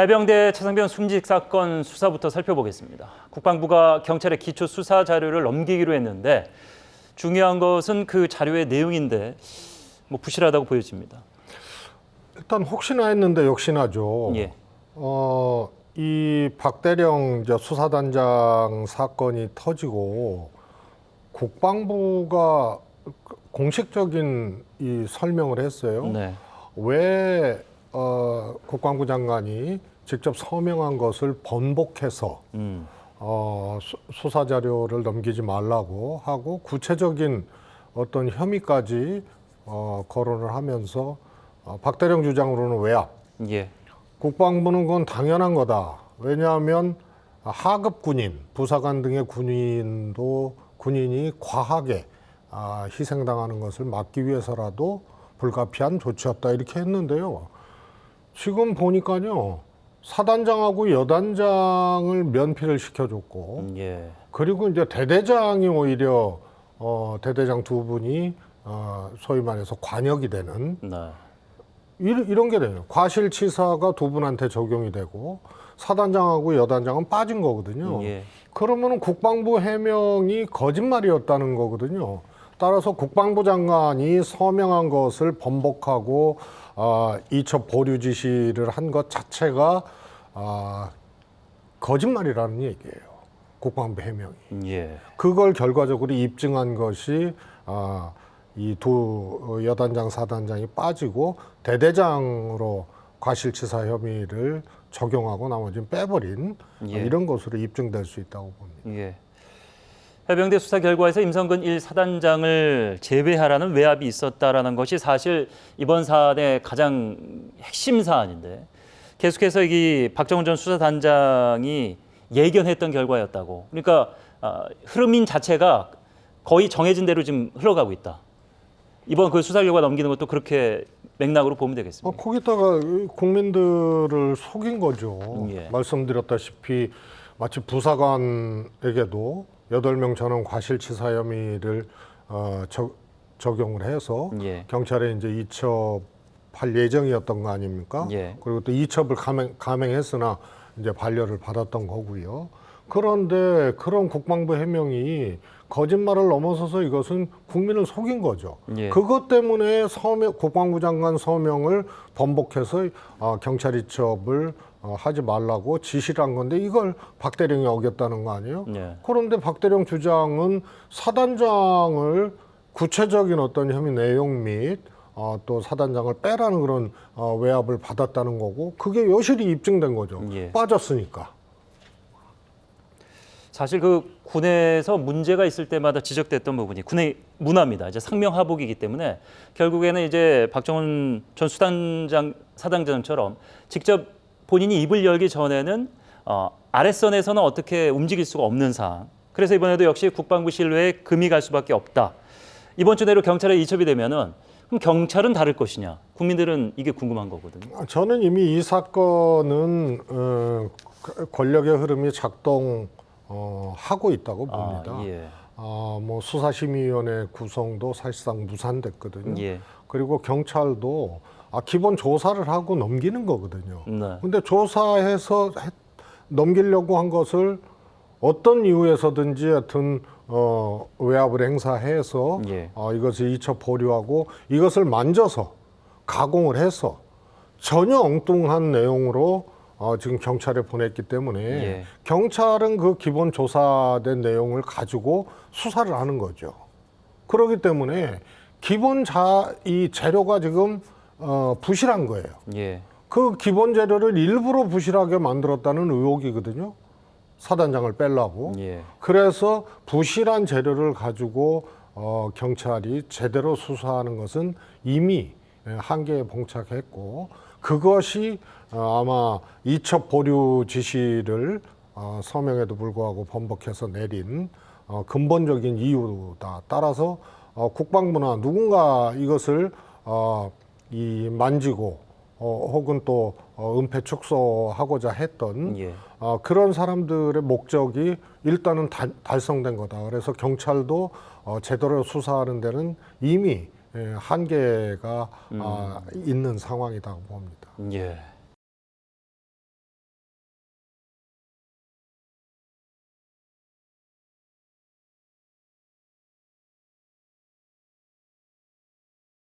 해병대 차상병 순직 사건 수사부터 살펴보겠습니다. 국방부가 경찰에 기초 수사 자료를 넘기기로 했는데 중요한 것은 그 자료의 내용인데 부실하다고 보여집니다. 일단 혹시나 했는데 역시나죠. 예. 이 박대령 수사단장 사건이 터지고 국방부가 공식적인 이 설명을 했어요. 네. 왜 국방부 장관이 직접 서명한 것을 번복해서 수사 자료를 넘기지 말라고 하고 구체적인 어떤 혐의까지 거론을 하면서 박대령 주장으로는 외압. 예. 국방부는 그건 당연한 거다. 왜냐하면 하급 군인, 부사관 등의 군인이 과하게 희생당하는 것을 막기 위해서라도 불가피한 조치였다 이렇게 했는데요. 지금 보니까요. 사단장하고 여단장을 면피를 시켜줬고 예. 그리고 이제 대대장이 오히려 대대장 두 분이 소위 말해서 관역이 되는 네. 이런 게 돼요. 과실치사가 두 분한테 적용이 되고 사단장하고 여단장은 빠진 거거든요. 예. 그러면 국방부 해명이 거짓말이었다는 거거든요. 따라서 국방부 장관이 서명한 것을 번복하고 이첩 보류 지시를 한 것 자체가 거짓말이라는 얘기예요. 국방부 해명이. 예. 그걸 결과적으로 입증한 것이 이 두 여단장, 사단장이 빠지고 대대장으로 과실치사 혐의를 적용하고 나머지는 빼버린 예. 이런 것으로 입증될 수 있다고 봅니다. 예. 해병대 수사 결과에서 임성근 1사단장을 제외하라는 외압이 있었다라는 것이 사실 이번 사안의 가장 핵심 사안인데 계속해서 이 박정훈 전 수사단장이 예견했던 결과였다고. 그러니까 흐름인 자체가 거의 정해진 대로 지금 흘러가고 있다. 이번 그 수사 결과 넘기는 것도 그렇게 맥락으로 보면 되겠습니다. 거기다가 국민들을 속인 거죠. 예. 말씀드렸다시피 마치 부사관에게도 8명 전원 과실치사 혐의를 적용을 해서 예. 경찰에 이제 이첩할 예정이었던 거 아닙니까? 예. 그리고 또 이첩을 감행했으나 이제 반려를 받았던 거고요. 그런데 그런 국방부 해명이 거짓말을 넘어서서 이것은 국민을 속인 거죠. 예. 그것 때문에 국방부 장관 서명을 번복해서 경찰 이첩을 하지 말라고 지시를 한 건데 이걸 박대령이 어겼다는 거 아니에요? 예. 그런데 박대령 주장은 사단장을 구체적인 어떤 혐의 내용 및 또 사단장을 빼라는 그런 외압을 받았다는 거고 그게 여실히 입증된 거죠. 예. 빠졌으니까. 사실 그 군에서 문제가 있을 때마다 지적됐던 부분이 군의 문화입니다. 이제 상명하복이기 때문에 결국에는 이제 박정훈 전 사단장처럼 직접 본인이 입을 열기 전에는 아랫선에서는 어떻게 움직일 수가 없는 상황. 그래서 이번에도 역시 국방부 신뢰에 금이 갈 수밖에 없다. 이번 주 내로 경찰에 이첩이 되면은 그럼 경찰은 다를 것이냐? 국민들은 이게 궁금한 거거든요. 저는 이미 이 사건은 권력의 흐름이 작동하고 있다고 봅니다. 예. 뭐 수사심의위원회 구성도 사실상 무산됐거든요. 예. 그리고 경찰도 기본 조사를 하고 넘기는 거거든요. 네. 근데 조사해서 넘기려고 한 것을 어떤 이유에서든지 하여튼 외압을 행사해서 예. 이것을 이첩 보류하고 이것을 만져서 가공을 해서 전혀 엉뚱한 내용으로 지금 경찰에 보냈기 때문에 예. 경찰은 그 기본 조사된 내용을 가지고 수사를 하는 거죠. 그렇기 때문에 이 재료가 지금 부실한 거예요. 예. 그 기본 재료를 일부러 부실하게 만들었다는 의혹이거든요. 사단장을 빼려고. 예. 그래서 부실한 재료를 가지고 경찰이 제대로 수사하는 것은 이미 한계에 봉착했고 그것이 아마 이첩 보류 지시를 서명에도 불구하고 번복해서 내린 근본적인 이유다. 따라서 국방부나 누군가 이것을 만지고 혹은 또 은폐 축소하고자 했던 예. 그런 사람들의 목적이 일단은 달성된 거다. 그래서 경찰도 제대로 수사하는 데는 이미 한계가 있는 상황이라고 봅니다. 예.